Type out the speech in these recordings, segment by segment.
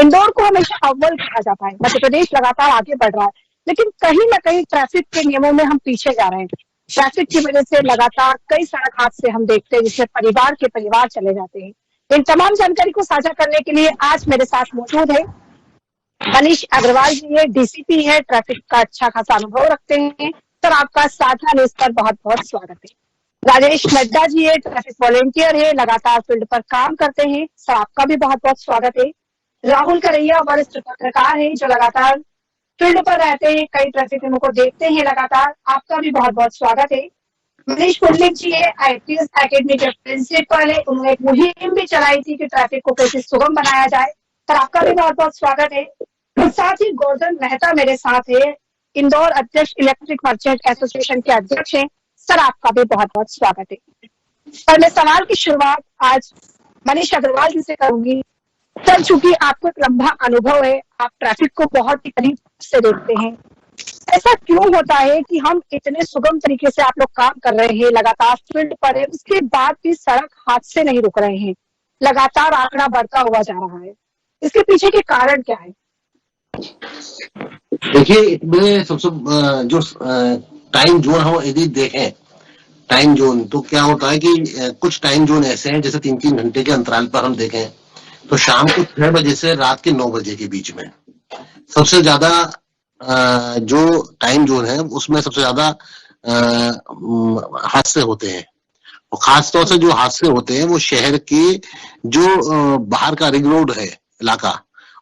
इंदौर को हमेशा अव्वल कहा जाता है। मध्य प्रदेश लगातार आगे बढ़ रहा है, लेकिन कहीं ना कहीं ट्रैफिक के नियमों में हम पीछे जा रहे हैं। ट्रैफिक की वजह से लगातार कई सड़क हादसे हम देखते हैं, जिससे परिवार के परिवार चले जाते हैं। इन तमाम जानकारी को साझा करने के लिए आज मेरे साथ मौजूद है मनीष अग्रवाल जी है, डीसीपी है, ट्रैफिक का अच्छा खासा अनुभव रखते हैं। सर, आपका साधना न्यूज पर बहुत बहुत स्वागत है। राजेश नड्डा जी है, ट्रैफिक वॉलेंटियर है, लगातार फील्ड पर काम करते हैं। सर, आपका भी बहुत बहुत स्वागत है। राहुल करैया वरिष्ठ पत्रकार है, जो लगातार फील्ड पर रहते हैं, कई ट्रैफिक नियमों को देखते हैं लगातार। आपका भी बहुत बहुत स्वागत है। मनीष पुंडलिक जी है, आईपीएस एकेडमी के प्रिंसिपल है, उन्होंने एक मुहिम भी चलाई थी कि ट्रैफिक को कैसे सुगम बनाया जाए। सर, आपका भी बहुत बहुत स्वागत है। साथ ही गोवर्धन मेहता मेरे साथ है, इंदौर अध्यक्ष इलेक्ट्रिक मर्चेंट एसोसिएशन के अध्यक्ष हैं। सर, आपका भी बहुत बहुत स्वागत है। सर, मैं सवाल की शुरुआत आज मनीष अग्रवाल जी से करूंगी। सर, चूंकि आपको एक लंबा अनुभव है, आप ट्रैफिक को बहुत ही करीब से देखते हैं, ऐसा क्यों होता है कि हम इतने सुगम तरीके से आप लोग काम कर रहे हैं, लगातार फील्ड पर है, उसके बाद भी सड़क हादसे नहीं रुक रहे हैं, लगातार आंकड़ा बढ़ता हुआ जा रहा है? इसके पीछे के कारण क्या है? देखिए, इसमें सबसे जो टाइम जोन हम यदि देखें टाइम जोन, तो क्या होता है कि कुछ टाइम जोन ऐसे हैं, जैसे 3-3 घंटे के अंतराल पर हम देखें तो शाम को 6 बजे से रात के 9 बजे के बीच में सबसे ज्यादा जो टाइम जोन है उसमें सबसे ज्यादा हादसे होते हैं। और खासतौर से जो हादसे होते हैं वो शहर के जो बाहर का रिंग रोड है इलाका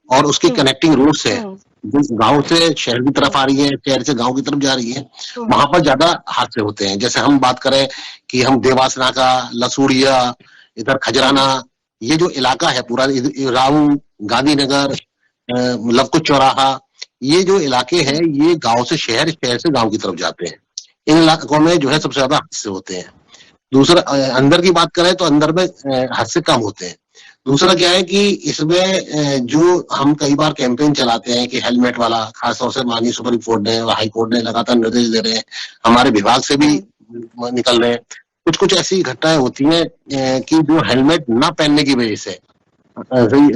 और उसकी कनेक्टिंग रोड्स है, जो गांव से शहर की तरफ आ रही है, शहर से गांव की तरफ जा रही है, वहां पर ज्यादा हादसे होते हैं। जैसे हम बात करें कि हम देवासना का, लसूड़िया, इधर खजराना, ये जो इलाका है पूरा, राऊ, गांधीनगर, लवकुश चौराहा, ये जो इलाके हैं ये गांव से शहर, शहर से गांव की तरफ जाते हैं। इन इलाकों में जो है सबसे ज्यादा हादसे होते हैं। दूसरा, अंदर की बात करें तो अंदर में हादसे कम होते हैं। दूसरा क्या है कि इसमें जो हम कई बार कैंपेन चलाते हैं कि हेलमेट वाला, खासतौर से माननीय सुप्रीम कोर्ट ने और हाई कोर्ट ने लगातार निर्देश दे रहे हैं, हमारे विभाग से भी निकल रहे हैं। कुछ कुछ ऐसी घटनाएं होती हैं कि जो हेलमेट ना पहनने की वजह से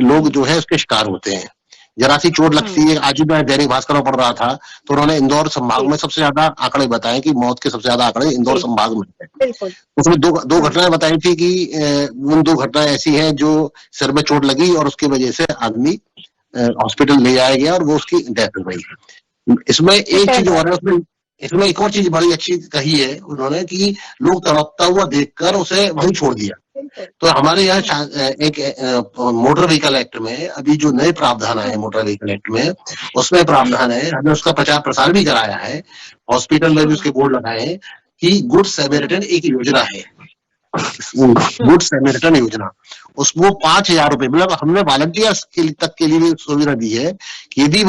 लोग जो है उसके शिकार होते हैं। जरा सी चोट लगती है। आज मैं दैनिक भास्कर में पढ़ रहा था तो उन्होंने इंदौर संभाग में सबसे ज्यादा आंकड़े बताए कि मौत के सबसे ज्यादा आंकड़े इंदौर संभाग में है। उसमें दो घटनाएं बताई थी कि उन 2 घटनाएं ऐसी हैं जो सिर में चोट लगी और उसकी वजह से आदमी हॉस्पिटल ले जाया गया और वो उसकी डेथ हो गई। इसमें एक चीज और है, इसमें एक और चीज बड़ी अच्छी कही है उन्होंने कि लोग तड़पता हुआ देखकर उसे वहीं छोड़ दिया। तो हमारे यहाँ एक मोटर व्हीकल एक्ट में अभी जो नए प्रावधान आए मोटर व्हीकल एक्ट में, उसमें प्रावधान है, हमने उसका प्रचार प्रसार भी कराया है, हॉस्पिटल में भी उसके बोर्ड लगाए हैं कि गुड सैमरिटन एक योजना है, गुड सैमरिटन योजना। उसको 5,000 रुपए, मतलब हमने वॉलंटियर्स तक के लिए भी सुविधा दी है कि यदि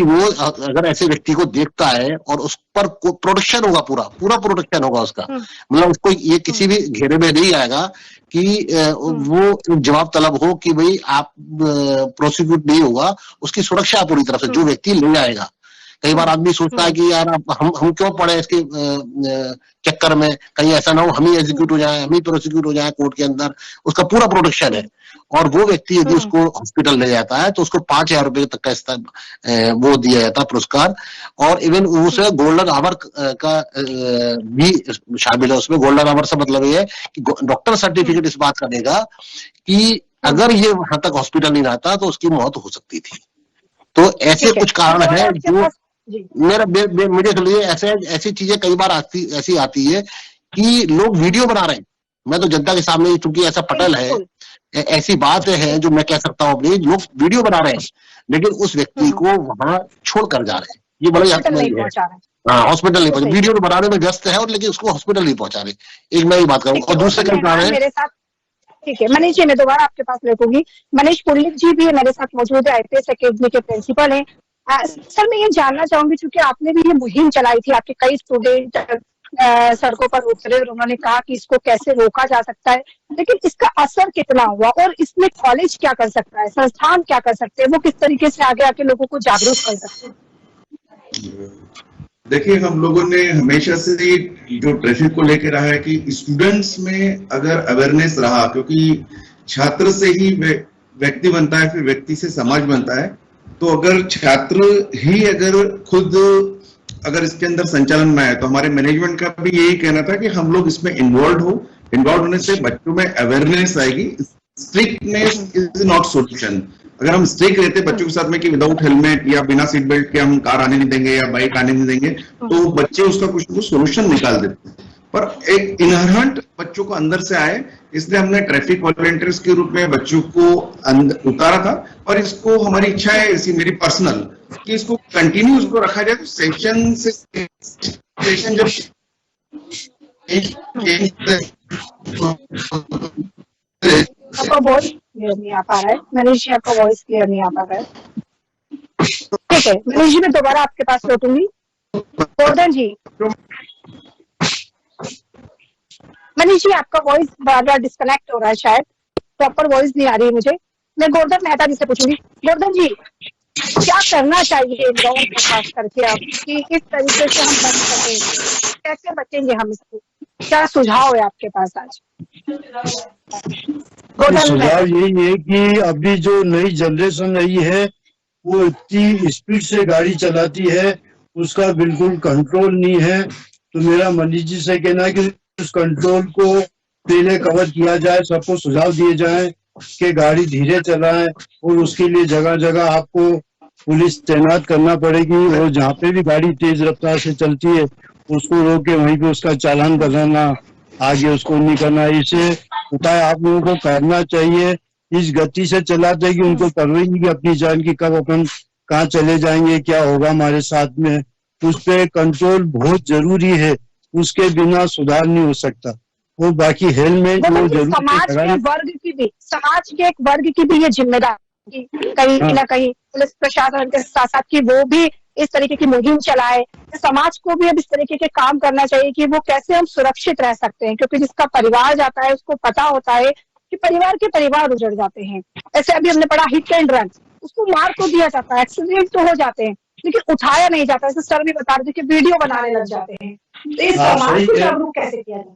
वो अगर ऐसे व्यक्ति को देखता है और उस पर प्रोटेक्शन होगा, पूरा प्रोटेक्शन होगा उसका, मतलब उसको ये किसी भी घेरे में नहीं आएगा कि वो जवाब तलब हो कि भाई आप प्रोसिक्यूट नहीं होगा, उसकी सुरक्षा पूरी तरफ से जो व्यक्ति ले जाएगा। कई बार आदमी सोचता है कि यार हम क्यों पड़े इसके चक्कर में, कहीं ऐसा ना हो हम ही एग्जीक्यूट हो जाए, हम ही प्रोसिक्यूट हो जाए कोर्ट के अंदर। उसका पूरा प्रोटेक्शन है। और वो व्यक्ति यदि उसको हॉस्पिटल ले जाता है तो उसको 5,000 रुपए तक का वो दिया जाता है पुरस्कार। और इवन उसे गोल्डन आवर का भी शामिल है उसमें। गोल्डन आवर से मतलब ये है कि डॉक्टर सर्टिफिकेट इस बात का देगा कि अगर ये वहां तक हॉस्पिटल नहीं आता तो उसकी मौत हो सकती थी। तो ऐसे कुछ कारण है जो मुझे लिए ऐसी चीजें कई बार ऐसी आती है कि लोग वीडियो बना रहे हैं। मैं तो जनता के सामने, चूंकि ऐसा पटल है, ऐसी बात है जो मैं कह सकता हूँ, अपनी लोग वीडियो बना रहे हैं लेकिन उस व्यक्ति को वहां छोड़कर जा रहे हैं। ये बड़ी हॉस्पिटल नहीं पहुंचा, वीडियो बनाने में व्यस्त है और लेकिन उसको हॉस्पिटल नहीं पहुंचा रहे। एक मैं ही बात करूँ। और दूसरे क्या कारण है, ठीक है मनीष जी, मैं दोबारा आपके पास लेकूंगी। मनीष पुंडलिक जी भी मेरे साथ मौजूद है, आईपीएस एकेडमी के प्रिंसिपल हैं। सर, मैं ये जानना चाहूंगी, क्योंकि आपने भी ये मुहिम चलाई थी, आपके कई स्टूडेंट सड़कों पर उतरे और उन्होंने कहा कि इसको कैसे रोका जा सकता है, लेकिन इसका असर कितना हुआ और इसमें कॉलेज क्या कर सकता है, संस्थान क्या कर सकते हैं, वो किस तरीके से आगे आके लोगों को जागरूक कर सकते हैं? देखिए, हम लोगों ने हमेशा से जो ट्रैफिक को लेकर रहा है कि स्टूडेंट्स में अगर अवेयरनेस रहा, क्योंकि छात्र से ही व्यक्ति बनता है, फिर व्यक्ति से समाज बनता है। तो अगर छात्र ही अगर खुद अगर इसके अंदर संचालन में आए, तो हमारे मैनेजमेंट का भी यही कहना था कि हम लोग इसमें इन्वॉल्व होने से बच्चों में अवेयरनेस आएगी। Strictness is not solution. अगर हम स्ट्रिक्ट रहते बच्चों के साथ में कि विदाउट हेलमेट या बिना सीट बेल्ट के हम कार आने नहीं देंगे या बाइक आने नहीं देंगे, तो बच्चे उसका कुछ ना कुछ सोल्यूशन निकाल देते हैं। पर एक इनहरेंट बच्चों को अंदर से आए, इसलिए हमने ट्रैफिक वॉलंटियर्स के रूप में बच्चों को उतारा था। और इसको हमारी इच्छा है, इसी मेरी पर्सनल, कि इसको कंटिन्यू इसको रखा जाए। तो सेशन से सेशन जब आपका वॉइस क्लियर नहीं आ पा रहा है मनीष जी, आपका वॉइस क्लियर नहीं आ पा रहा है। ठीक है मनीष जी, मैं दोबारा आपके पास लौटूंगी। गोवर्धन जी, मनीष जी आपका वॉइस बार बार डिस्कनेक्ट हो रहा है, शायद प्रॉपर वॉइस नहीं आ रही है मुझे। मैं गोवर्धन मेहता जी से पूछूंगी। गोवर्धन जी, क्या करना चाहिए इंदौर में खास करके आप, कि किस तरीके से हम बच सकें, कैसे बचेंगे हम इसको? क्या सुझाव है आपके पास आज? सुझाव यही है कि अभी जो नई जनरेशन आई है वो इतनी स्पीड से गाड़ी चलाती है, उसका बिल्कुल कंट्रोल नहीं है। तो मेरा मनीष जी से कहना है कि उस कंट्रोल को पहले कवर किया जाए, सबको सुझाव दिए जाए कि गाड़ी धीरे चलाएं, और उसके लिए जगह जगह आपको पुलिस तैनात करना पड़ेगी। और जहाँ पे भी गाड़ी तेज रफ्तार से चलती है उसको रोक के वहीं पे उसका चालान कराना, आगे उसको नहीं करना। इसे उपाय आप लोगों को करना चाहिए। इस गति से चलाते हैं कि उनको परवाह नहीं कि अपनी जान की कब अपन कहाँ चले जाएंगे, क्या होगा हमारे साथ में। उस पर कंट्रोल बहुत जरूरी है, उसके बिना सुधार नहीं हो सकता। और बाकी हेलमेट वो जरूर समाज के एक वर्ग की भी ये जिम्मेदारी कहीं ना कहीं पुलिस प्रशासन के साथ साथ की वो भी इस तरीके की मुहिम चलाए। समाज को भी अब इस तरीके के काम करना चाहिए कि वो कैसे हम सुरक्षित रह सकते हैं, क्योंकि जिसका परिवार जाता है उसको पता होता है कि परिवार उजड़ जाते हैं। ऐसे अभी हमने पढ़ा हिट एंड रन, उसको मार तो दिया जाता है, एक्सीडेंट तो हो जाते हैं, लेकिन उठाया नहीं जाता। जैसे सर भी बता रहे थे कि वीडियो बनाने लग जाते हैं। तो इस समाज को जागरूक कैसे किया जाए?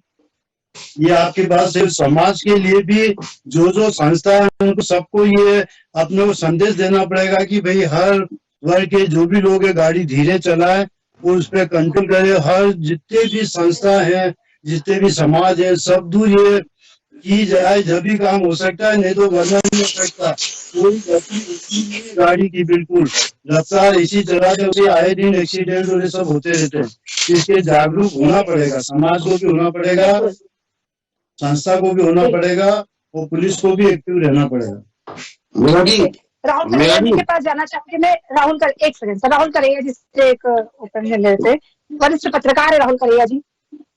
ये आपके पास सिर्फ समाज के लिए भी जो संस्था है उनको सबको ये अपने को संदेश देना पड़ेगा कि भाई हर वर्ग के जो भी लोग है गाड़ी धीरे चलाए और उस पर कंट्रोल करे। हर जितने भी संस्था है, जितने भी समाज है, सब दूर ये की जाए जब भी काम हो सकता है, नहीं तो वरना नहीं हो सकता। कोई गति गाड़ी की बिल्कुल रफ्तार इसी तरह से आए दिन एक्सीडेंट और ये सब होते रहते हैं। इसके जागरूक होना पड़ेगा, समाज को भी होना पड़ेगा, संस्था को भी होना पड़ेगा और पुलिस को भी एक्टिव रहना पड़ेगा। राहुल करेया जी के पास जाना चाहूंगी मैं। राहुल करेया जिससे एक ओपिनियन लेते, वरिष्ठ पत्रकार है राहुल करेया जी।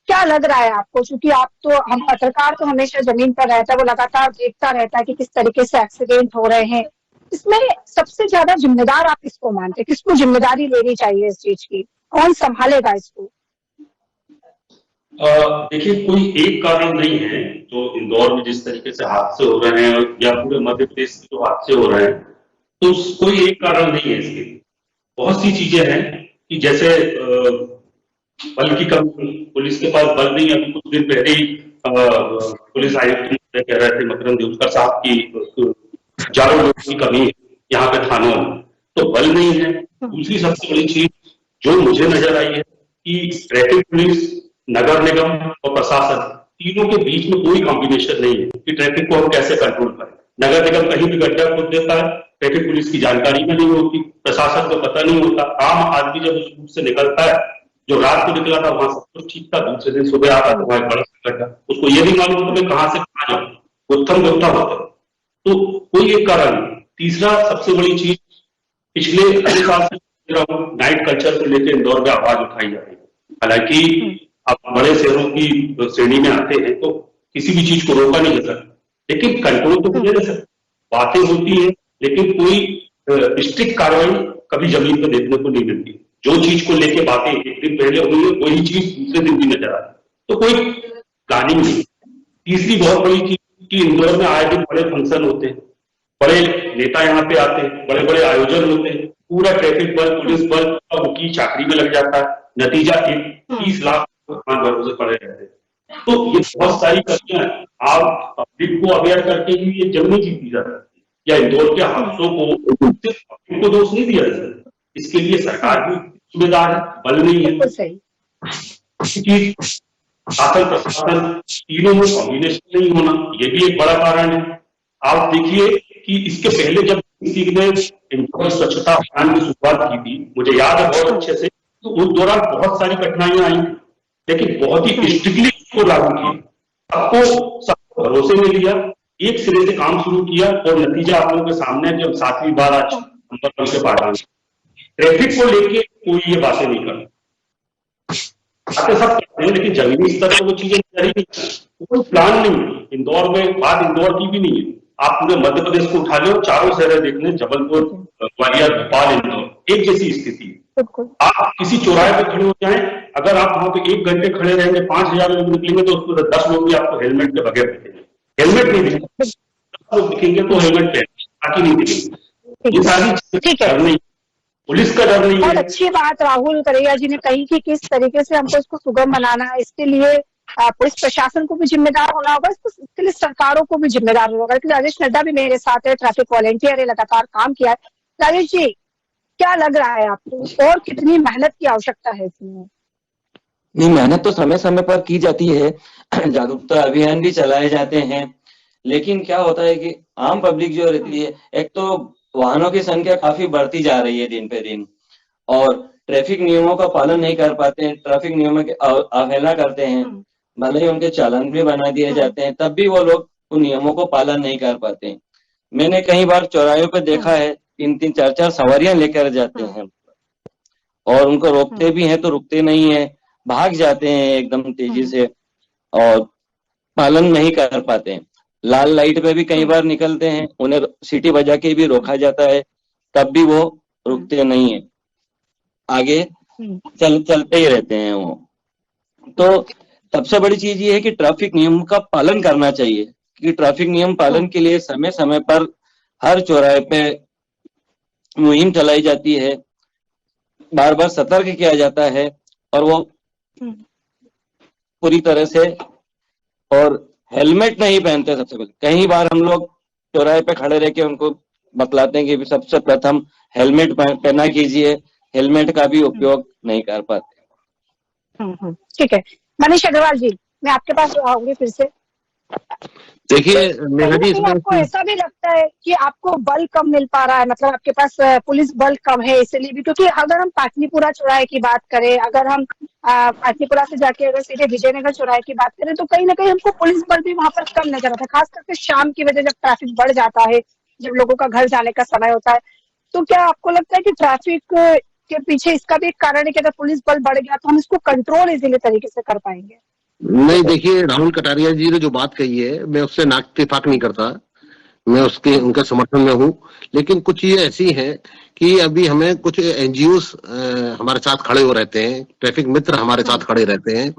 क्या लग रहा है आपको, क्योंकि आप तो, हम पत्रकार तो हमेशा जमीन पर रहता है, वो लगातार देखता रहता है कि किस तरीके से एक्सीडेंट हो रहे हैं। इसमें सबसे ज्यादा जिम्मेदार आप किसको मानते हैं? किसको जिम्मेदारी लेनी चाहिए इस चीज की? कौन संभालेगा इसको? देखिए, कोई एक कारण नहीं है। जो इंदौर में जिस तरीके से हादसे हो रहे हैं या पूरे मध्य प्रदेश में जो हादसे हो रहे हैं, तो कोई एक कारण नहीं है इसके। बहुत सी चीजें हैं कि जैसे बल की कमी, पुलिस के पास बल नहीं। अभी कुछ दिन पहले ही पुलिस आयुक्त कह रहे थे मकरंद देवकर साहब की चारों लोगों की कमी है यहाँ पे थानों में, तो बल नहीं है। दूसरी सबसे बड़ी चीज जो मुझे नजर आई है कि ट्रैफिक पुलिस, नगर निगम और प्रशासन, तीनों के बीच में कोई कॉम्बिनेशन नहीं है कि ट्रैफिक को हम कैसे कंट्रोल करें। नगर निगम कहीं भी गड्ढा खोद देता है, ट्रैफिक पुलिस की जानकारी में नहीं होती, प्रशासन को पता नहीं होता। आम आदमी जब उस रूट से निकलता है, जो रात को निकला था वहां सब कुछ ठीक था, दूसरे दिन सुबह आता था वहां बड़ा गड्ढा, उसको ये भी मालूम होता है कहां से कहां जाऊं, उत्तम गुप्ता होता। तो कोई एक कारण नहीं। तीसरा सबसे बड़ी चीज, पिछले 2 साल से नाइट कल्चर को लेकर इंदौर में आवाज उठाई जा रही है। हालांकि आप बड़े शहरों की श्रेणी में आते हैं तो किसी भी चीज को रोका नहीं जा सकता, लेकिन कंट्रोल तो नहीं रह सकता। बातें होती है लेकिन कोई स्ट्रिक्ट कार्रवाई कभी जमीन पर देखने को नहीं मिलती। जो चीज को लेके बातें एक दिन पहले हुई है वही चीज दूसरे दिन भी नजर आती, तो कोई प्लानिंग नहीं। तीसरी बहुत बड़ी चीज कि इंदौर में आए दिन बड़े फंक्शन होते हैं, बड़े नेता यहाँ पे आते हैं, बड़े बड़े आयोजन होते हैं, पूरा ट्रैफिक बल, पुलिस बल उनकी चाकरी में लग जाता है। नतीजा 30 लाख भरोसे पड़े रहते हैं। तो ये बहुत सारी कमियां आप पब्लिक को अवेयर करके भी ये जल्दी जीती जा सकती है। या इंदौर के हादसों को सिर्फ पब्लिक को दोष नहीं दिया जा सकता, इसके लिए सरकार भी जिम्मेदार है, बल नहीं है कि शासन प्रशासन तीनों में कॉम्बिनेशन नहीं होना, ये भी एक बड़ा कारण है। आप देखिए कि इसके पहले जब किसी ने इंदौर स्वच्छता अभियान की शुरुआत की थी, मुझे याद है बहुत अच्छे से, तो उस दौरान बहुत सारी कठिनाइयां आई, लेकिन बहुत ही स्ट्रिक्टली इसको लागू किया, सबको भरोसे में लिया, एक सिरे से काम शुरू किया और नतीजा आप लोगों के सामने है कि हम 7वीं बार आज नंबर 1 के पार्ट ट्रैफिक को लेके कोई ये बातें नहीं करता, सब करते हैं, लेकिन जमीनी स्तर पर वो चीजें नहीं, कोई प्लान नहीं। इंदौर में बात इंदौर की भी नहीं है, आप पूरे मध्य प्रदेश को उठा लो, चारों शहर देख लें, जबलपुर, ग्वालियर, भोपाल, इंदौर एक जैसी स्थिति है। आप किसी चौराहे पे खड़े हो जाएं, अगर आप वहां पे 1 घंटे खड़े रहेंगे, 5000 लोग निकलेंगे तो उसमें 10 लोग भी आपको हेलमेट के बगैर दिखेंगे, हेलमेट नहीं दिखेंगे, 10 लोग दिखेंगे तो हेलमेट पहने, बाकी नहीं दिखेंगे। ये सारी डर नहीं, पुलिस का डर नहीं है। बहुत अच्छी बात राहुल करेगा जी ने कही कि किस तरीके से हमको इसको सुगम बनाना है, इसके लिए पुलिस प्रशासन को भी जिम्मेदार होना होगा, इसके लिए सरकारों को भी जिम्मेदार होगा। राजेश नड्डा भी मेरे साथ है, ट्रैफिक वॉलेंटियर है, लगातार काम किया है। राजेश जी, क्या लग रहा है आपको और कितनी मेहनत की आवश्यकता है इसमें? नहीं, मेहनत तो समय समय पर की जाती है, जागरूकता अभियान भी चलाए जाते हैं, लेकिन क्या होता है कि आम पब्लिक जो रहती है, एक तो वाहनों की संख्या काफी बढ़ती जा रही है दिन पे दिन, और ट्रैफिक नियमों का पालन नहीं कर पाते हैं, ट्रैफिक नियमों की अवहेलना करते हैं, भले ही उनके चालान भी बना दिए जाते हैं, तब भी वो लोग उन नियमों को पालन नहीं कर पाते हैं। मैंने कई बार चौराहे पे देखा है 3-3, 4-4 सवारियां लेकर जाते हैं और उनको रोकते भी हैं तो रुकते नहीं है, भाग जाते हैं एकदम तेजी से और पालन नहीं कर पाते हैं। लाल लाइट पे भी कई बार निकलते हैं, उन्हें सीटी बजा के भी रोका जाता है, तब भी वो रुकते नहीं है, आगे चलते ही रहते हैं वो। तो सबसे बड़ी चीज ये है कि ट्रैफिक नियम का पालन करना चाहिए, क्योंकि ट्रैफिक नियम पालन के लिए समय समय पर हर चौराहे पे मुहिम चलाई जाती है, बार बार सतर्क किया जाता है और वो पूरी तरह से, और हेलमेट नहीं पहनते सबसे पहले। कई बार हम लोग चौराहे पे खड़े रह के उनको बतलाते हैं कि सबसे प्रथम हेलमेट पहना कीजिए, हेलमेट का भी उपयोग नहीं कर पाते। ठीक है, मनीष अग्रवाल जी, मैं आपके पास आऊंगी फिर से। देखिए, मेरा भी इसमें आपको ऐसा भी लगता है कि आपको बल कम मिल पा रहा है, मतलब आपके पास पुलिस बल कम है इसलिए भी? क्योंकि अगर हम पाटलिपुरा चौराहे की बात करें, अगर हम पाटलिपुरा से जाके अगर सीधे विजयनगर चौराहे की बात करें, तो कहीं ना कहीं हमको पुलिस बल भी वहां पर कम नजर आता है, खास करके शाम की वजह, जब ट्रैफिक बढ़ जाता है, जब लोगों का घर जाने का समय होता है। तो क्या आपको लगता है कि ट्रैफिक के पीछे इसका भी एक कारण है कि अगर पुलिस बल बढ़ गया तो हम इसको कंट्रोल इजीली तरीके से कर पाएंगे? नहीं, देखिए, राहुल कटारिया जी ने जो बात कही है, मैं उससे नाइत्तेफाक नहीं करता, मैं उनके समर्थन में हूँ। लेकिन कुछ चीजें ऐसी हैं कि अभी हमें कुछ एनजीओस हमारे साथ खड़े हो रहते हैं, ट्रैफिक मित्र हमारे साथ खड़े रहते हैं।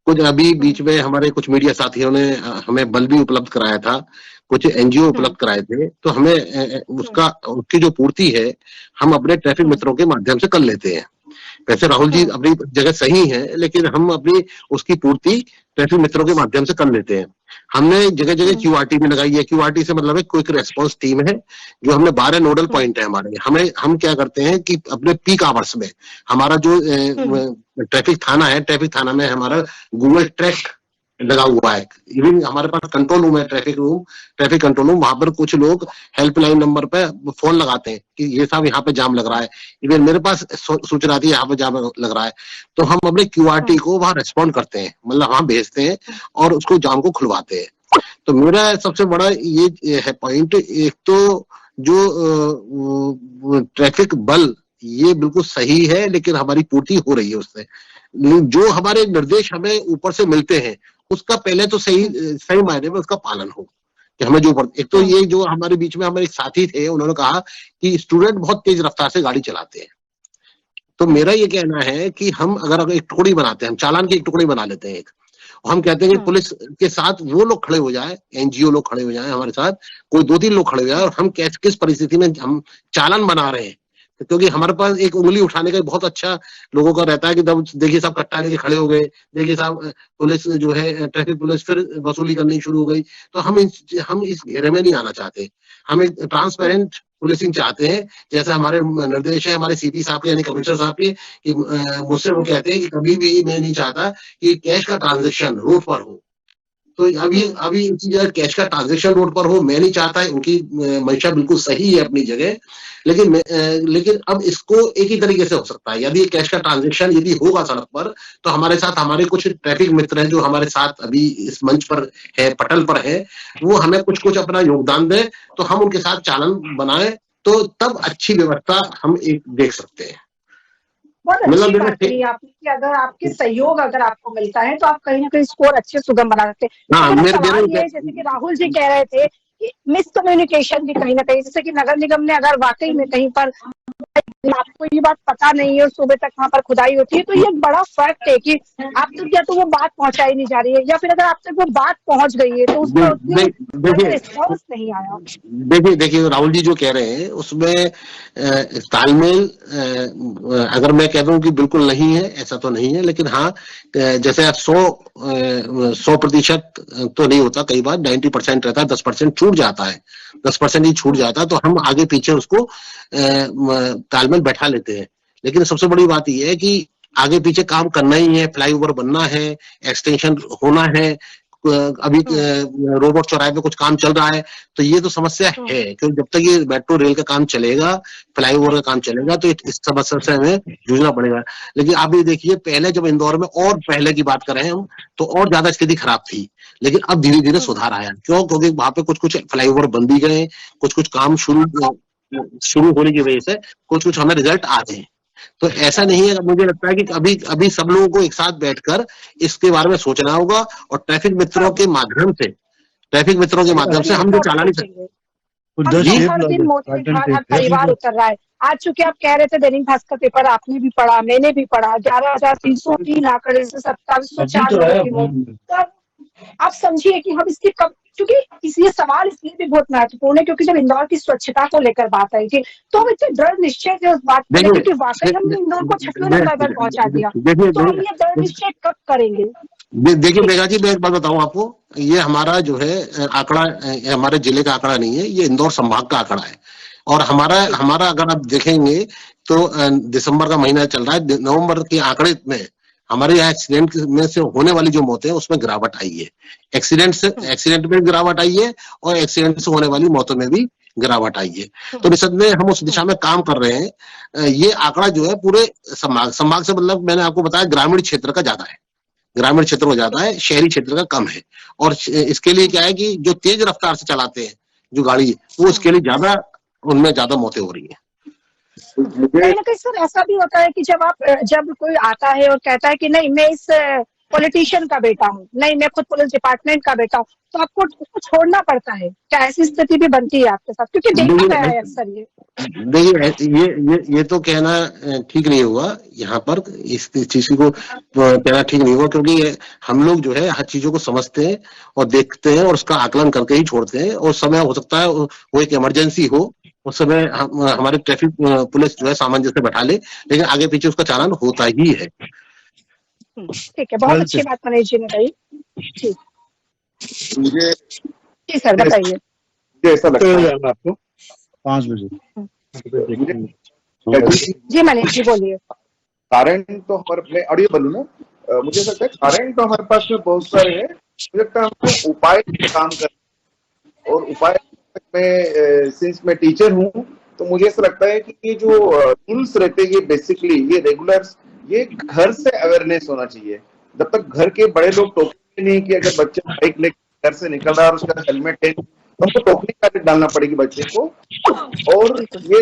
कुछ अभी बीच में हमारे कुछ मीडिया साथियों ने हमें बल भी उपलब्ध कराया था, कुछ एनजीओ उपलब्ध कराए थे, तो हमें उसकी जो पूर्ति है हम अपने ट्रैफिक मित्रों के माध्यम से कर लेते हैं। वैसे राहुल जी अपनी जगह सही है, लेकिन हम अपनी उसकी पूर्ति ट्रैफिक मित्रों के माध्यम से कर लेते हैं। हमने जगह जगह क्यूआरटी भी लगाई है। क्यूआरटी से मतलब है क्विक रेस्पॉन्स टीम है, जो हमने 12 नोडल पॉइंट है हमारे। हम क्या करते हैं कि अपने पीक आवर्स में हमारा जो ट्रैफिक थाना है, ट्रैफिक थाना में हमारा गूगल ट्रैक लगा हुआ है। इवन हमारे पास कंट्रोल रूम है, ट्रैफिक कंट्रोल रूम, वहां पर कुछ लोग हेल्पलाइन नंबर पे फोन लगाते हैं कि ये साहब यहाँ पे जाम लग रहा है। इवन मेरे पास सूचना आती है यहाँ पे जाम लग रहा है, तो हम अपने क्यूआरटी को वहां रेस्पॉन्ड करते हैं, मतलब वहां भेजते हैं और उसको जाम को खुलवाते हैं। तो मेरा सबसे बड़ा ये है पॉइंट, एक तो जो ट्रैफिक बल ये बिल्कुल सही है, लेकिन हमारी पूर्ति हो रही है उससे। जो हमारे निर्देश हमें ऊपर से मिलते हैं उसका पहले तो सही मायने में उसका पालन हो कि हमें जो एक तो ये जो हमारे बीच में हमारे एक साथी थे, उन्होंने कहा कि स्टूडेंट बहुत तेज रफ्तार से गाड़ी चलाते हैं। तो मेरा ये कहना है कि हम अगर एक टुकड़ी बनाते हैं, हम चालान की एक टुकड़ी बना लेते हैं एक, और हम कहते हैं कि पुलिस के साथ वो लोग खड़े हो जाए, एनजीओ लोग खड़े हो जाए हमारे साथ, कोई 2-3 लोग खड़े हो जाए, और हम किस परिस्थिति में हम चालान बना रहे हैं, क्योंकि हमारे पास एक उंगली उठाने का बहुत अच्छा लोगों का रहता है कि जब देखिए साहब कट्टा लेके खड़े हो गए, देखिए साहब पुलिस जो है ट्रैफिक पुलिस फिर वसूली करनी शुरू हो गई। तो हम इस घेरे में नहीं आना चाहते। हम एक ट्रांसपेरेंट पुलिसिंग चाहते हैं। जैसे हमारे निर्देश है हमारे सीपी साहब के यानी कमिश्नर साहब के कि मुझसे वो कहते हैं कि कभी भी मैं नहीं चाहता कि कैश का ट्रांजेक्शन रोड पर हो। तो अभी कैश का ट्रांजेक्शन रोड पर हो, मैं नहीं चाहता है। उनकी मंशा बिल्कुल सही है अपनी जगह, लेकिन अब इसको एक ही तरीके से हो सकता है। यदि कैश का ट्रांजेक्शन यदि होगा सड़क पर, तो हमारे साथ हमारे कुछ ट्रैफिक मित्र हैं जो हमारे साथ अभी इस मंच पर है, पटल पर है, वो हमें कुछ अपना योगदान दें, तो हम उनके साथ चालन बनाए, तो तब अच्छी व्यवस्था हम एक देख सकते हैं। बहुत अच्छी बात कही आपने कि अगर आपके सहयोग अगर आपको मिलता है तो आप कहीं ना कहीं स्कोर अच्छे सुगम बना सकते हैं। हाँ, सवाल ये है जैसे कि राहुल जी कह रहे थे कि मिसकम्युनिकेशन भी कहीं ना कहीं, जैसे कि नगर निगम ने अगर वाकई में कहीं पर आपको ये बात पता नहीं है और सुबह तक वहाँ पर खुदाई होती है, तो ये बड़ा फैक्ट है कि आप तक या तो वो बात पहुंचाई नहीं जा रही है, या फिर अगर आप तक वो बात पहुंच गई है तो उसका रिस्पॉन्स नहीं आया। देखिए राहुल जी जो कह रहे हैं उसमें तालमेल अगर मैं कह दूं कि बिल्कुल नहीं है, ऐसा तो नहीं है, लेकिन हाँ जैसे 100% तो नहीं होता, कई बार 90% रहता है, 10% छूट जाता है, 10% ही छूट जाता है, तो हम आगे पीछे उसको तालमेल बैठा लेते हैं। लेकिन सबसे बड़ी बात यह है कि आगे पीछे काम करना ही है, फ्लाईओवर बनना है, एक्सटेंशन होना है, अभी रोबोट चौराहे पे कुछ काम चल रहा है, तो ये तो समस्या है। क्योंकि जब तक ये मेट्रो रेल का काम चलेगा, फ्लाईओवर का काम चलेगा, तो इस समस्या से हमें जूझना पड़ेगा। लेकिन आप ये देखिए पहले जब इंदौर में, और पहले की बात करें हम, तो और ज्यादा स्थिति खराब थी, लेकिन अब धीरे धीरे सुधार आया। क्यों? क्योंकि वहां पे कुछ फ्लाईओवर बन भी गए, कुछ काम शुरू होने की वजह से कुछ हमें रिजल्ट आते हैं। तो ऐसा नहीं है, मुझे लगता है कि अभी सब लोगों को एक साथ बैठकर इसके बारे में सोचना होगा, और ट्रैफिक मित्रों के माध्यम से हम जो चला नहीं सकते। हर दिन मोदी हर परिवार उतर रहा है। आज चूंकि आप कह रहे थे दैनिक भास्कर पेपर आपने भी पढ़ा, मैंने भी पढ़ा, 11,303 आंकड़े से 2704 लोगों की मौत। आप समझिए कि हम इसकी क्योंकि ये सवाल इसलिए भी बहुत महत्वपूर्ण है क्योंकि जब इंदौर की स्वच्छता को लेकर बात आई थी तो हम इतने दृढ़ निश्चय थे उस बात को लेकर कि वाकई हमने इंदौर को 6वें नंबर पर पहुंचा दिया। तो हम ये दृढ़ निश्चय कब करेंगे? देखिए मेघा जी, मैं एक बात बताऊं आपको, ये हमारा जो है आंकड़ा हमारे जिले का आंकड़ा नहीं है, ये इंदौर संभाग का आंकड़ा है। और हमारा अगर आप देखेंगे तो दिसंबर का महीना चल रहा है, नवंबर के आंकड़े में हमारे यहाँ एक्सीडेंट में से होने वाली जो मौतें हैं उसमें गिरावट आई है। एक्सीडेंट में गिरावट आई है, और एक्सीडेंट से होने वाली मौतों में भी गिरावट आई है। तो निसंदेह में हम उस दिशा में काम कर रहे हैं। ये आंकड़ा जो है पूरे संभाग से, मतलब मैंने आपको बताया ग्रामीण क्षेत्र का ज्यादा है, ग्रामीण क्षेत्र में ज्यादा है, शहरी क्षेत्र का कम है। और इसके लिए क्या है कि जो तेज रफ्तार से चलाते हैं जो गाड़ी, वो उसके लिए ज्यादा, उनमें ज्यादा मौतें हो रही है। कहीं ना कहीं सर ऐसा भी होता है कि जब कोई आता है और कहता है कि नहीं मैं इस पॉलिटिशियन का बेटा हूँ, नहीं मैं खुद पुलिस डिपार्टमेंट का बेटा हूँ, तो आपको उसको छोड़ना पड़ता है। क्या ऐसी स्थिति भी बनती है आपके साथ? क्योंकि देखा गया है अक्सर ये। देखिए ये तो कहना ठीक नहीं होगा, यहाँ पर इस चीज को कहना ठीक नहीं होगा, क्योंकि हम लोग जो है हर चीजों को समझते हैं और देखते हैं और उसका आकलन करके ही छोड़ते हैं। और समय हो सकता है वो एक इमरजेंसी हो, उस समय हमारे ट्रैफिक पुलिस जो है सामंजस्य बैठा ले, लेकिन आगे पीछे उसका चालान होता ही है। ठीक है, बहुत अच्छी बात मनीष जी ने कही। ठीक, जी सर बताइए। ऐसा लगता है आपको 5 बजे जी मनीष जी बोलिए। कारण तो हमारे, मैं ऑडियो बोलूं ना, मुझे लगता है कारण तो हमारे पास में बहुत सारे हैं, मुझे लगता है हमको उपाय काम कर, और उपाय में सिंस मैं टीचर हूँ तो मुझे ऐसा लगता है कि ये जो रूल्स रहते हैं ये बेसिकली ये रेगुलर्स, ये घर से अवेयरनेस होना चाहिए। जब तक घर के बड़े लोग टोकेंगे नहीं कि अगर बच्चा बाइक लेकर घर से निकल रहा है और उसका हेलमेट है, तो हमको टोकनी का डालना पड़ेगी बच्चे को। और ये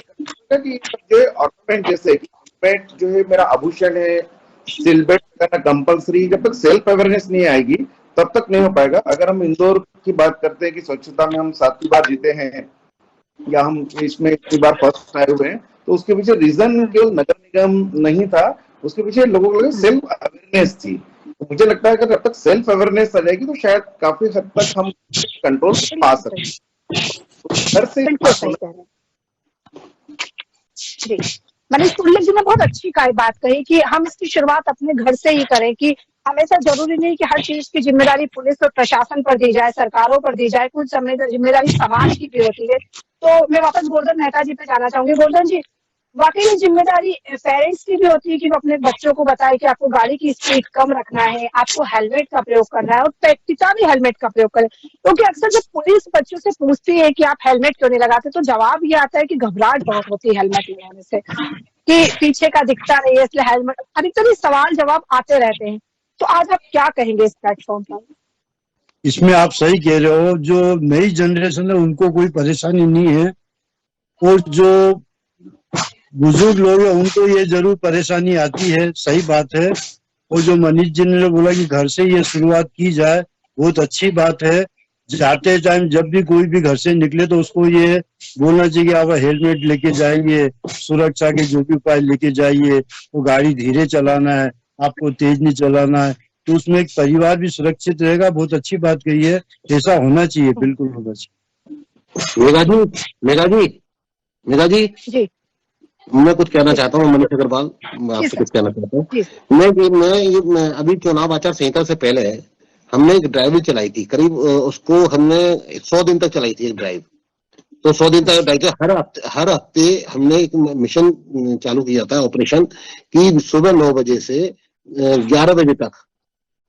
कि जो ऑर्नामेंट, जैसे हेलमेट जो है मेरा आभूषण है, सीट बेल्ट करना कंपल्सरी, जब तक सेल्फ अवेयरनेस नहीं आएगी तब तक नहीं हो पाएगा। अगर हम इंदौर की बात करते हैं कि स्वच्छता में हम 7वीं बार जीते हैं या हम इसमें इतनी बार फर्स्ट आए हुए हैं, तो उसके पीछे रीजन केवल नगर निगम नहीं था, उसके पीछे लोगों को सेल्फ अवेयरनेस थी। तो मुझे लगता है कि जब तक सेल्फ अवेयरनेस आ जाएगी तो शायद काफी हद तक हम कंट्रोल पा सकते हैं। घर से मनीष कुल्लक जी ने बहुत अच्छी बात कही कि हम इसकी शुरुआत अपने घर से ही करें, कि हमेशा जरूरी नहीं कि हर चीज की जिम्मेदारी पुलिस और प्रशासन पर दी जाए, सरकारों पर दी जाए, कुछ जिम्मेदारी समाज की भी होती है। तो मैं वापस गोवर्धन मेहता जी पे जाना चाहूंगी। गोवर्धन जी, वाकई में जिम्मेदारी पेरेंट्स की भी होती है कि वो अपने बच्चों को बताए कि आपको गाड़ी की स्पीड कम रखना है, आपको हेलमेट का प्रयोग करना है, और पिता भी हेलमेट का प्रयोग करें। क्योंकि अक्सर जब पुलिस बच्चों से पूछती है कि आप हेलमेट क्यों नहीं लगाते, तो जवाब ये आता है कि घबराहट बहुत होती है हेलमेट लगाने से, कि पीछे का दिखता नहीं है इसलिए हेलमेट। अधिकतर सवाल जवाब आते रहते हैं। तो आज आप क्या कहेंगे इस प्लेटफॉर्म पर? इसमें आप सही कह रहे हो, जो नई जनरेशन है उनको कोई परेशानी नहीं है, और जो बुजुर्ग लोग हैं उनको ये जरूर परेशानी आती है, सही बात है। और जो मनीष जी ने बोला कि घर से ये शुरुआत की जाए, बहुत अच्छी बात है। जाते टाइम जब भी कोई भी घर से निकले तो उसको ये बोलना चाहिए कि आप हेलमेट लेके जाइए, सुरक्षा के जो भी उपाय लेके जाइए, वो गाड़ी धीरे चलाना है, आपको तेज नहीं चलाना है, तो उसमें एक परिवार भी सुरक्षित रहेगा। बहुत अच्छी बात कही है, ऐसा होना चाहिए, बिल्कुल होना चाहिए। मेघा जी, मैं कुछ कहना चाहता हूँ। मनीष अग्रवाल, मैं आपसे कुछ कहना चाहता हूँ। मैं अभी चुनाव आचार संहिता से पहले हमने एक ड्राइव चलाई थी, करीब उसको हमने 100 दिन तक चलाई थी एक ड्राइव। तो 100 दिन तक ड्राइव, हर हफ्ते हमने एक मिशन चालू किया था, ऑपरेशन, कि सुबह 9 बजे से 11 बजे तक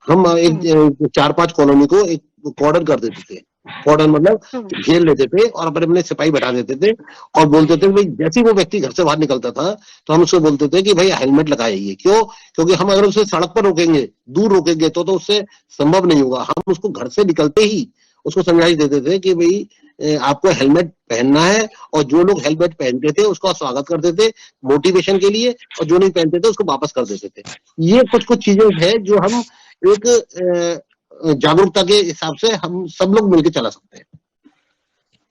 हम एक 4-5 कॉलोनी को एक कॉर्डन कर देते थे। कॉर्डन मतलब घेर लेते थे और अपने सिपाही बैठा देते थे और बोलते थे भाई, जैसे ही वो व्यक्ति घर से बाहर निकलता था तो हम उसको बोलते थे कि भाई हेलमेट लगाइए। क्यों? क्योंकि हम अगर उसे सड़क पर रोकेंगे, दूर रोकेंगे, तो उससे संभव नहीं होगा। हम उसको घर से निकलते ही उसको समझाई देते थे कि भाई आपको हेलमेट पहनना है, और जो लोग हेलमेट पहनते थे उसका स्वागत करते थे मोटिवेशन के लिए, और जो नहीं पहनते थे उसको वापस कर देते थे। ये कुछ चीजें हैं जो हम एक जागरूकता के हिसाब से हम सब लोग मिलकर चला सकते हैं।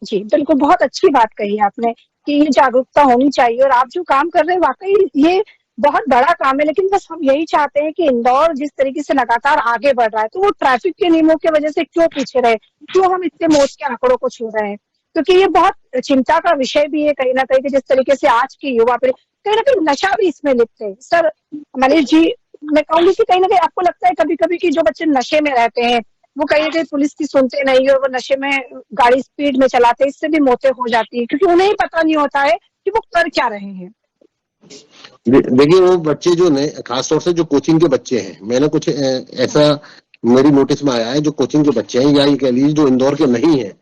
जी बिल्कुल, बहुत अच्छी बात कही आपने कि ये जागरूकता होनी चाहिए, और आप जो काम कर रहे हैं वाकई ये बहुत बड़ा काम है। लेकिन बस हम यही चाहते हैं कि इंदौर जिस तरीके से लगातार आगे बढ़ रहा है, तो वो ट्रैफिक के नियमों की वजह से क्यों पीछे रहे, क्यों हम इतने मौत के आंकड़ों को छू रहे हैं? क्योंकि ये बहुत चिंता का विषय भी है कहीं ना कहीं, कि जिस तरीके से आज की युवा पीढ़ी, कहीं ना कहीं नशा भी इसमें लिप्त है। सर मनीष जी, मैं कहूंगी कि कहीं ना कहीं आपको लगता है कभी कभी कि जो बच्चे नशे में रहते हैं वो कहीं ना कहीं पुलिस की सुनते नहीं, और वो नशे में गाड़ी स्पीड में चलाते हैं, इससे भी मौतें हो जाती है, क्योंकि उन्हें ही पता नहीं होता है कि वो कर क्या रहे हैं। देखिए, वो बच्चे जो खासतौर से जो कोचिंग के बच्चे हैं, मैंने कुछ ऐसा मेरी नोटिस में आया है, जो कोचिंग के बच्चे हैं, या ये कह लीजिए जो इंदौर के नहीं है,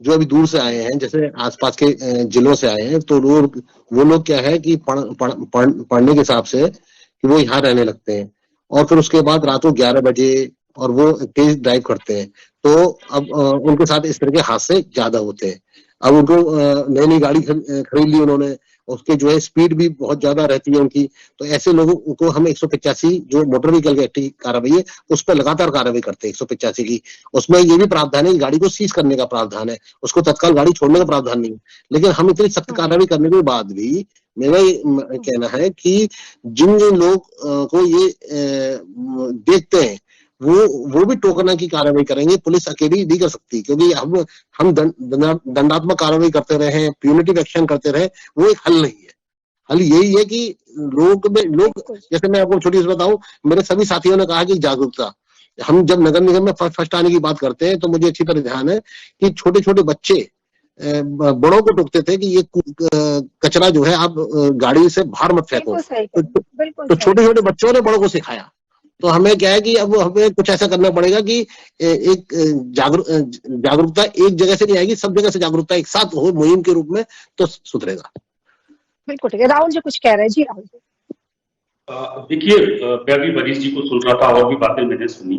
जो अभी दूर से आए हैं, जैसे आसपास के जिलों से आए हैं, तो वो लोग क्या है कि पढ़ने के हिसाब से कि वो यहाँ रहने लगते हैं, और फिर उसके बाद रात को 11 बजे और वो तेज ड्राइव करते हैं। तो अब उनके साथ इस तरह के हादसे ज्यादा होते हैं। अब उनको नई गाड़ी खरीद ली उन्होंने, उसके जो है स्पीड भी बहुत ज्यादा रहती है उनकी। तो ऐसे लोगों को हम 185 जो मोटर व्हीकल एक्ट की कार्रवाई है उस पर लगातार कार्रवाई करते हैं, 185 की। उसमें ये भी प्रावधान है कि गाड़ी को सीज करने का प्रावधान है, उसको तत्काल गाड़ी छोड़ने का प्रावधान नहीं है। लेकिन हम इतनी सख्त कार्रवाई करने के बाद भी मेरा ये कहना है कि जिन लोग को ये देखते हैं वो भी टोकना की कार्रवाई करेंगे। पुलिस अकेली नहीं कर सकती, क्योंकि हम दंडात्मक कार्रवाई करते रहे, प्यूनिटिव एक्शन करते रहे, वो एक हल नहीं है। हल यही है कि लोग जैसे मैं आपको छोटी सी बताऊं, मेरे सभी साथियों ने कहा कि जागरूकता, हम जब नगर निगम में फर्स्ट आने की बात करते हैं तो मुझे अच्छी तरह ध्यान है कि छोटे छोटे बच्चे बड़ों को टोकते थे कि ये कचरा जो है आप गाड़ी से बाहर मत फेंको। तो छोटे छोटे बच्चों ने बड़ों को सिखाया। तो हमें क्या है कि अब हमें कुछ ऐसा करना पड़ेगा कि एक जागरूकता एक जगह से नहीं आएगी, सब जगह से जागरूकता एक साथ हो मुहिम के रूप में, तो सुधरेगा। बिल्कुल ठीक है। राहुल जी कुछ कह रहे हैं? जी राहुल जी। देखिए, मैं भी मनीष जी को सुन रहा था और भी बातें मैंने सुनी।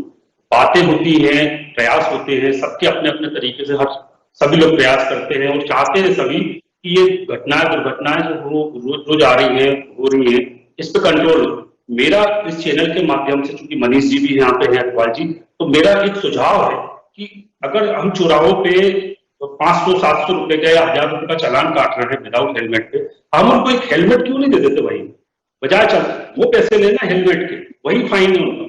बातें होती हैं, प्रयास होते हैं, सबके अपने अपने तरीके से सभी लोग प्रयास करते हैं और चाहते हैं सभी कि ये दुर्घटनाएं जो रोज आ रही हैं, हो रही हैं, इस पे कंट्रोल हो। मेरा इस चैनल के माध्यम से, चूंकि मनीष जी भी यहाँ पे हैं, अग्रवाल जी, तो मेरा एक सुझाव है कि अगर हम चौराहों पे 500-700 रुपए का या 1000 रुपए का चालान काट रहे हैं विदाउट हेलमेट पे, हम उनको एक हेलमेट क्यों नहीं दे देते भाई? बजाय चल वो पैसे लेना हेलमेट के, वही फाइन है उनका।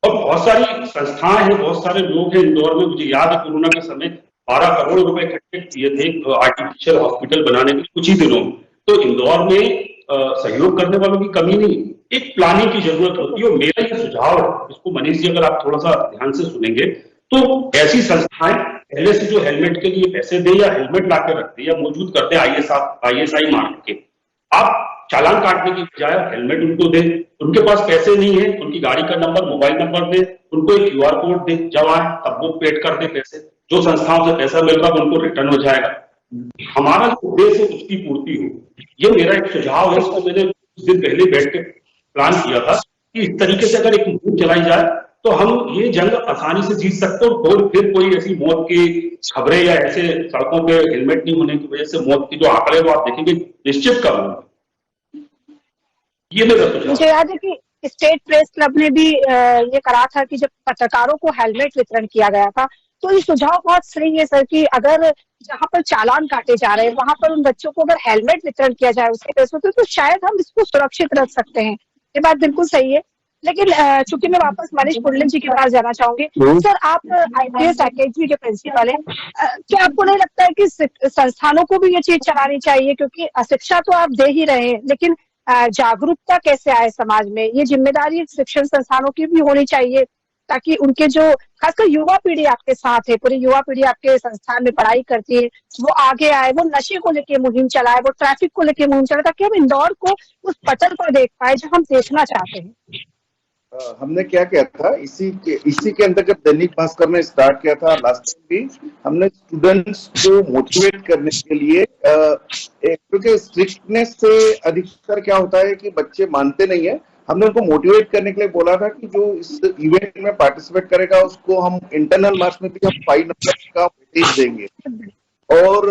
और बहुत सारी संस्थाएं हैं, बहुत सारे लोग हैं इंदौर में। मुझे याद है कोरोना के समय 12 करोड़ रुपए इकट्ठे किए थे आर्टिफिशियल हॉस्पिटल बनाने के कुछ ही दिनों में। तो इंदौर में सहयोग करने वालों की कमी नहीं, एक प्लानिंग की जरूरत होती है। और मेरा ये सुझाव है, इसको मनीष जी अगर आप थोड़ा सा ध्यान से सुनेंगे, तो ऐसी संस्थाएं पहले से जो हेलमेट के लिए पैसे दे या हेलमेट ला के रखते या मौजूद करते ISI मार्क के, आप चालान काटने की बजाय हेलमेट उनको दे। उनके पास पैसे नहीं है, उनकी गाड़ी का नंबर, मोबाइल नंबर दे, उनको एक QR कोड दे, जब आए तब वो पेड कर दे पैसे, जो संस्थाओं से पैसा मिल रहा है उनको रिटर्न हो जाएगा, हमारा जो उद्देश्य है उसकी पूर्ति हो। ये मेरा एक सुझाव है, इसको मैंने कुछ दिन पहले बैठ के प्लान किया था कि इस तरीके से अगर एक मुहिम चलाई जाए तो हम ये जंग आसानी से जीत सकते हैं। और फिर कोई ऐसी मौत की खबरें या ऐसे सड़कों पे हेलमेट नहीं होने की वजह से मौत की जो आंकड़े वो आप देखेंगे निश्चित कम होंगे। ये मेरा सुझाव। मुझे याद है कि स्टेट प्रेस क्लब ने भी ये करा था कि जब पत्रकारों को हेलमेट वितरण किया गया था, तो ये सुझाव बहुत सही है सर कि अगर जहां पर चालान काटे जा रहे हैं वहां पर उन बच्चों को अगर हेलमेट वितरण किया जाए उसके पैसों से, तो शायद हम इसको सुरक्षित रख सकते हैं। ये बात बिल्कुल सही है। लेकिन चूंकि मैं वापस मनीष पुंडलिक जी के पास जाना चाहूंगी, सर आप IPS अकेडमी के प्रिंसिपल हैं, क्या आपको नहीं लगता है कि संस्थानों को भी ये चीज चलानी चाहिए? क्योंकि शिक्षा तो आप दे ही रहे हैं, लेकिन जागरूकता कैसे आए समाज में, ये जिम्मेदारी शिक्षण संस्थानों की भी होनी चाहिए, ताकि उनके जो खासकर युवा पीढ़ी आपके साथ है, पूरी युवा पीढ़ी आपके संस्थान में पढ़ाई करती है, वो आगे आए, वो नशे को लेके मुहिम चलाए, वो ट्रैफिक को लेके मुहिम चलाए, ताकि हम इंदौर को उस पटल पर देख पाए जो हम देखना चाहते हैं। हमने क्या किया था, इसी के अंतर्गत दैनिक भास्कर ने स्टार्ट किया था लास्ट टाइम भी। हमने स्टूडेंट्स को मोटिवेट करने के लिए क्योंकि स्ट्रिक्टनेस से अधिकतर क्या होता है कि बच्चे मानते नहीं है, हमने उनको मोटिवेट करने के लिए बोला था कि जो इस इवेंट में पार्टिसिपेट करेगा उसको हम इंटरनल मार्क्स में भी हम 5 नंबर का वेटेज देंगे और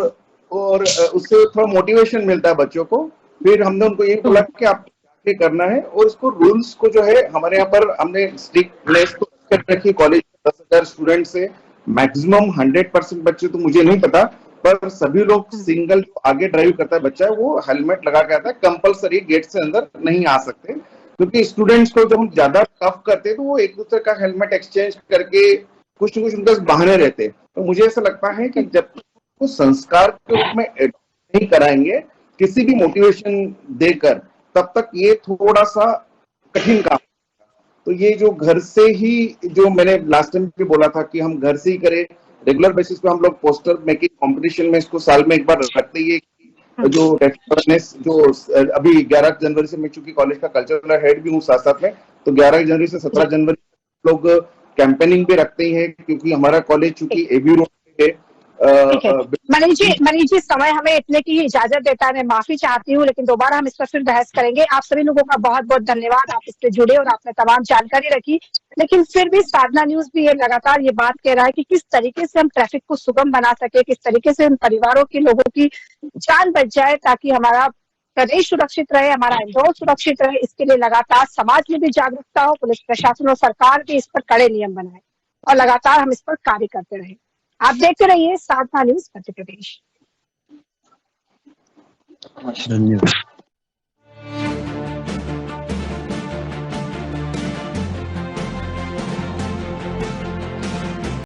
उससे थोड़ा मोटिवेशन मिलता है बच्चों को। फिर हमने उनको ये बोला कि आप करना है और इसको रूल्स को जो है हमारे यहाँ पर हमने स्ट्रिक्टनेस तो रखी। कॉलेज में 10,000 स्टूडेंट से मैक्सिमम 100% बच्चे तो मुझे नहीं पता, पर सभी लोग सिंगल आगे ड्राइव करता है बच्चा है वो हेलमेट लगा के आता है। कंपलसरी गेट से अंदर नहीं आ सकते, क्योंकि स्टूडेंट्स को जब हम ज्यादा टफ करते हैं तो वो एक दूसरे का हेलमेट एक्सचेंज करके कुछ न कुछ उनके बहाने रहते हैं। तो मुझे ऐसा लगता है कि जब तक संस्कार के रूप में नहीं कराएंगे किसी भी मोटिवेशन देकर, तब तक ये थोड़ा सा कठिन काम। तो ये जो घर से ही, जो मैंने लास्ट टाइम भी बोला था कि हम घर से ही करें, रेगुलर बेसिस पे हम लोग पोस्टर मेकिंग कंपटीशन में इसको साल में एक बार रखते ही, जो अवेयरनेस जो अभी 11 जनवरी से मैं चूंकि कॉलेज का कल्चरल हेड भी हूँ साथ साथ में, तो 11 जनवरी से 17 जनवरी लोग कैंपेनिंग भी रखते हैं, क्योंकि हमारा कॉलेज चूंकि एबी रोड पे है। मनीष जी समय हमें इतने की इजाजत देता है, मैं माफी चाहती हूँ, लेकिन दोबारा हम इस पर फिर बहस करेंगे। आप सभी लोगों का बहुत बहुत धन्यवाद, आप इससे जुड़े और आपने तमाम जानकारी रखी। लेकिन फिर भी साधना न्यूज भी ये लगातार ये बात कह रहा है कि किस तरीके से हम ट्रैफिक को सुगम बना सके, किस तरीके से उन परिवारों के लोगों की जान बच जाए, ताकि हमारा प्रदेश सुरक्षित रहे, हमारा इंदौर सुरक्षित रहे। इसके लिए लगातार समाज में भी जागरूकता हो, पुलिस प्रशासन और सरकार भी इस पर कड़े नियम बनाए और लगातार हम इस पर कार्य करते रहे। आप देखते रहिए साधना न्यूज मध्य प्रदेश। धन्यवाद।